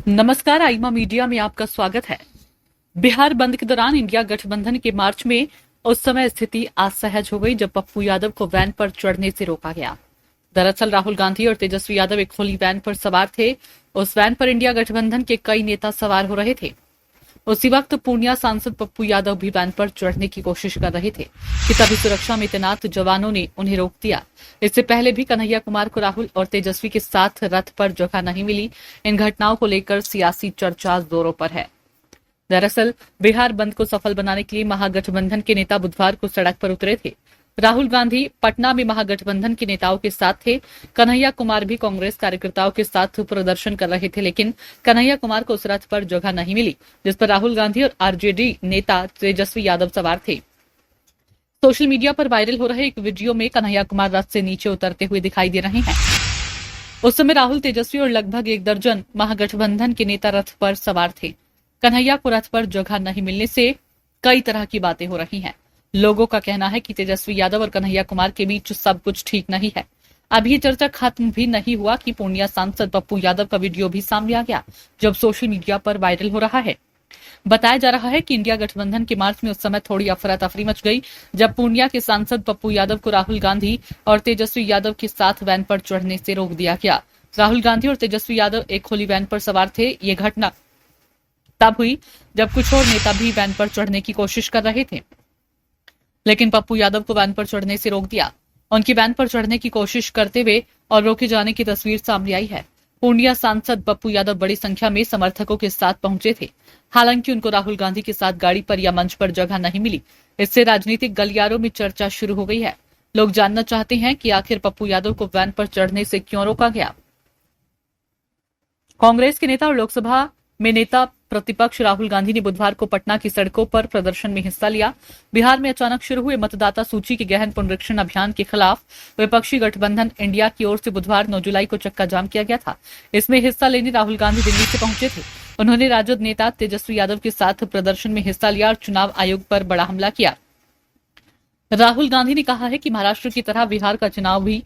नमस्कार, आईमा मीडिया में आपका स्वागत है। बिहार बंद के दौरान इंडिया गठबंधन के मार्च में उस समय स्थिति असहज हो गई जब पप्पू यादव को वैन पर चढ़ने से रोका गया। दरअसल राहुल गांधी और तेजस्वी यादव एक खुली वैन पर सवार थे। उस वैन पर इंडिया गठबंधन के कई नेता सवार हो रहे थे। उसी वक्त पूर्णिया सांसद पप्पू यादव भी वैन पर चढ़ने की कोशिश कर रहे थे कि तभी सुरक्षा में तैनात जवानों ने उन्हें रोक दिया। इससे पहले भी कन्हैया कुमार को राहुल और तेजस्वी के साथ रथ पर जगह नहीं मिली। इन घटनाओं को लेकर सियासी चर्चा जोरों पर है। दरअसल बिहार बंद को सफल बनाने के लिए महागठबंधन के नेता बुधवार को सड़क पर उतरे थे। राहुल गांधी पटना में महागठबंधन के नेताओं के साथ थे। कन्हैया कुमार भी कांग्रेस कार्यकर्ताओं के साथ प्रदर्शन कर रहे थे, लेकिन कन्हैया कुमार को उस रथ पर जगह नहीं मिली जिस पर राहुल गांधी और आरजेडी नेता तेजस्वी यादव सवार थे। सोशल मीडिया पर वायरल हो रहे एक वीडियो में कन्हैया कुमार रथ से नीचे उतरते हुए दिखाई दे रहे हैं। उस समय राहुल, तेजस्वी और लगभग 1 दर्जन महागठबंधन के नेता रथ पर सवार थे। कन्हैया को रथ पर जगह नहीं मिलने से कई तरह की बातें हो रही हैं। लोगों का कहना है कि तेजस्वी यादव और कन्हैया कुमार के बीच सब कुछ ठीक नहीं है। अभी ये चर्चा खत्म भी नहीं हुआ कि पूर्णिया सांसद पप्पू यादव का वीडियो भी सामने आ गया, जब सोशल मीडिया पर वायरल हो रहा है। बताया जा रहा है कि इंडिया गठबंधन के मार्च में उस समय थोड़ी अफरा तफरी मच गई जब पूर्णिया के सांसद पप्पू यादव को राहुल गांधी और तेजस्वी यादव के साथ वैन पर चढ़ने से रोक दिया गया। राहुल गांधी और तेजस्वी यादव एक खुली वैन पर सवार थे। ये घटना तब हुई जब कुछ और नेता भी वैन पर चढ़ने की कोशिश कर रहे थे, लेकिन पप्पू यादव को वैन पर चढ़ने से रोक दिया। उनकी वैन पर चढ़ने की कोशिश करते हुए और रोके जाने की तस्वीर सामने आई है। पूर्णिया सांसद पप्पू यादव बड़ी संख्या में समर्थकों के साथ पहुंचे थे। हालांकि उनको राहुल गांधी के साथ गाड़ी पर या मंच पर जगह नहीं मिली। इससे राजनीतिक गलियारों में चर्चा शुरू हो गई है। लोग जानना चाहते हैं कि आखिर पप्पू यादव को वैन पर चढ़ने से क्यों रोका गया। कांग्रेस के नेता और लोकसभा में नेता प्रतिपक्ष राहुल गांधी ने बुधवार को पटना की सड़कों पर प्रदर्शन में हिस्सा लिया। बिहार में अचानक शुरू हुए मतदाता सूची के गहन पुनरीक्षण अभियान के खिलाफ विपक्षी गठबंधन इंडिया की ओर से बुधवार 9 जुलाई को चक्का जाम किया गया था। इसमें हिस्सा लेने राहुल गांधी दिल्ली से पहुंचे थे। उन्होंने राजद नेता तेजस्वी यादव के साथ प्रदर्शन में हिस्सा लिया और चुनाव आयोग पर बड़ा हमला किया। राहुल गांधी ने कहा है कि महाराष्ट्र की तरह बिहार का चुनाव भी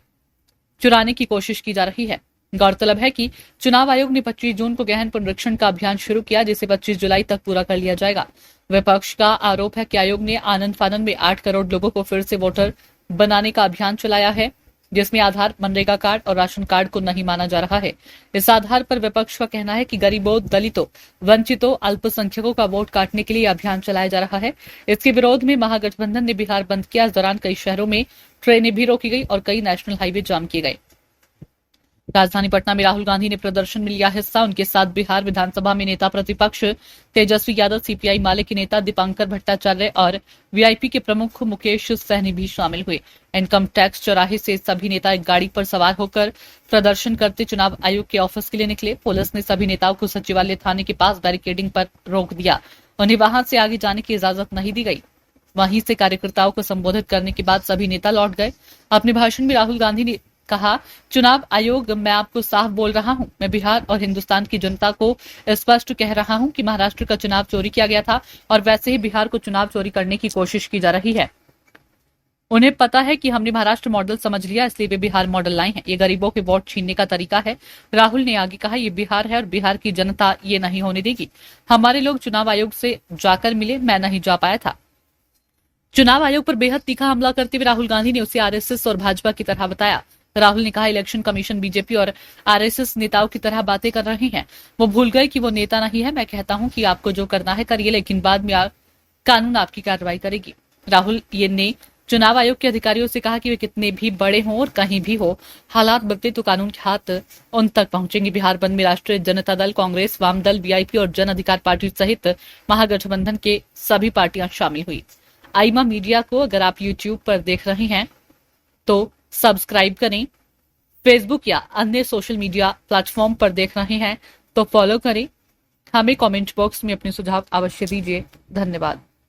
चुराने की कोशिश की जा रही है। गौरतलब है कि चुनाव आयोग ने 25 जून को गहन पुनरीक्षण का अभियान शुरू किया, जिसे 25 जुलाई तक पूरा कर लिया जाएगा। विपक्ष का आरोप है कि आयोग ने आनंद फानन में 8 करोड़ लोगों को फिर से वोटर बनाने का अभियान चलाया है, जिसमें आधार, मनरेगा कार्ड और राशन कार्ड को नहीं माना जा रहा है। इस आधार पर विपक्ष का कहना है कि गरीबों, दलितों, वंचितों, अल्पसंख्यकों का वोट काटने के लिए अभियान चलाया जा रहा है। इसके विरोध में महागठबंधन ने बिहार बंद किया। इस दौरान कई शहरों में ट्रेनें भी रोकी गई और कई नेशनल हाईवे जाम किए गए। राजधानी पटना में राहुल गांधी ने प्रदर्शन में लिया हिस्सा। उनके साथ बिहार विधानसभा में नेता प्रतिपक्ष तेजस्वी यादव, सीपीआई माले के नेता दीपांकर भट्टाचार्य और वीआईपी के प्रमुख मुकेश सहनी भी शामिल हुए। इनकम टैक्स चौराहे से सभी नेता एक गाड़ी पर सवार होकर प्रदर्शन करते चुनाव आयोग के ऑफिस के लिए निकले। पुलिस ने सभी नेताओं को सचिवालय थाने के पास बैरिकेडिंग पर रोक दिया। उन्हें वहां से आगे जाने की इजाजत नहीं दी गई। वहीं से कार्यकर्ताओं को संबोधित करने के बाद सभी नेता लौट गए। अपने भाषण में राहुल गांधी ने कहा, चुनाव आयोग, मैं आपको साफ बोल रहा हूं, मैं बिहार और हिंदुस्तान की जनता को स्पष्ट कह रहा हूं कि महाराष्ट्र का चुनाव चोरी किया गया था और वैसे ही बिहार को चुनाव चोरी करने की कोशिश की जा रही है। उन्हें पता है कि हमने महाराष्ट्र मॉडल समझ लिया, इसलिए वे बिहार मॉडल लाए हैं। ये गरीबों के वोट छीनने का तरीका है। राहुल ने आगे कहा, ये बिहार है और बिहार की जनता ये नहीं होने देगी। हमारे लोग चुनाव आयोग से जाकर मिले, मैं नहीं जा पाया था। चुनाव आयोग पर बेहद तीखा हमला करते हुए राहुल गांधी ने उसे आरएसएस और भाजपा की तरह बताया। राहुल ने कहा, इलेक्शन कमीशन बीजेपी और आरएसएस नेताओं की तरह बातें कर रहे हैं। वो भूल गए कि वो नेता नहीं है। मैं कहता हूं कि आपको जो करना है करिए, लेकिन बाद में कानून आपकी कार्रवाई करेगी। राहुल ने चुनाव आयोग के अधिकारियों से कहा कि वे कितने भी बड़े हों और कहीं भी हो, हालात बदले तो कानून के हाथ उन तक पहुंचेंगे। बिहार बंद में राष्ट्रीय जनता दल, कांग्रेस, वाम दल, वीआईपी और जन अधिकार पार्टी सहित महागठबंधन के सभी पार्टियां शामिल हुई। आईमा मीडिया को अगर आप यूट्यूब पर देख रहे हैं तो सब्सक्राइब करें। फेसबुक या अन्य सोशल मीडिया प्लेटफॉर्म पर देख रहे हैं तो फॉलो करें। हमें कमेंट बॉक्स में अपने सुझाव अवश्य दीजिए। धन्यवाद।